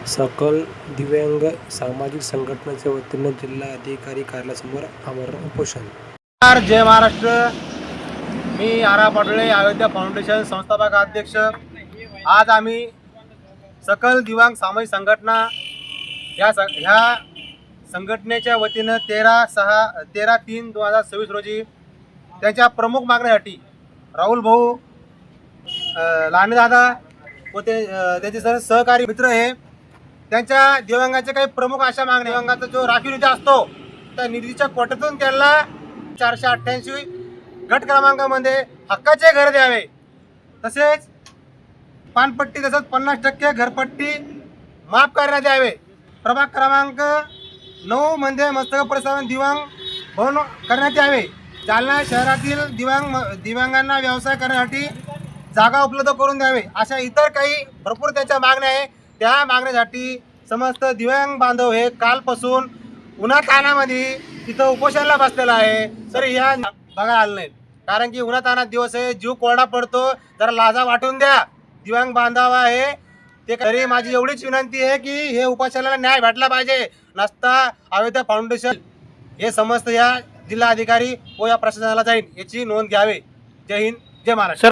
सकल दिव्यांग सामाजिक संघटनेच्या वतीनं जिल्हा अधिकारी कार्यालयासमोर आमरण उपोषण. जय महाराष्ट्र. मी आरा पाटोळे, अयोध्या फाउंडेशन संस्थापक अध्यक्ष. आज आम्ही सकल दिव्यांग सामाजिक संघटना ह्या संघटनेच्या वतीनं 13/3/2026 रोजी त्यांच्या प्रमुख मागण्यासाठी राहुल भाऊ लांडेदादा व त्यांचे सहकारी मित्र हे त्यांच्या दिव्यांगाचे काही प्रमुख अशा मागण्या. दिव्यांगाचा जो राखीव निधी असतो त्या निधीच्या कोट्यातून त्यांना 488 गट क्रमांकामध्ये हक्काचे घर द्यावे, तसेच पानपट्टी तसंच 50% घरपट्टी माफ करण्यात यावे. प्रभाग क्रमांक 9 मध्ये मस्तक परिसरात दिव्यांग भवन करण्यात यावे. जालना शहरातील दिव्यांगांना व्यवसाय करण्यासाठी जागा उपलब्ध करून द्यावे. अशा इतर काही भरपूर त्यांच्या मागण्या आहे. त्या मागण्यासाठी समस्त दिव्यांग बांधव हे कालपासून उन्हातानामध्ये तिथं उपोषणाला बसलेला आहे. सर ह्या बघा आलं नाही, कारण की उन्हातानात दिवस आहे, जीव कोरडा पडतो. जरा लाजा वाटून द्या दिव्यांग बांधव आहे ते. तरी माझी एवढीच विनंती आहे की हे उपोषणाला न्याय भेटला पाहिजे. नसता अयोध्या फाउंडेशन हे समस्त या जिल्हा अधिकारी व या प्रशासनाला जाईल याची नोंद घ्यावे. जय हिंद, जय महाराष्ट्र.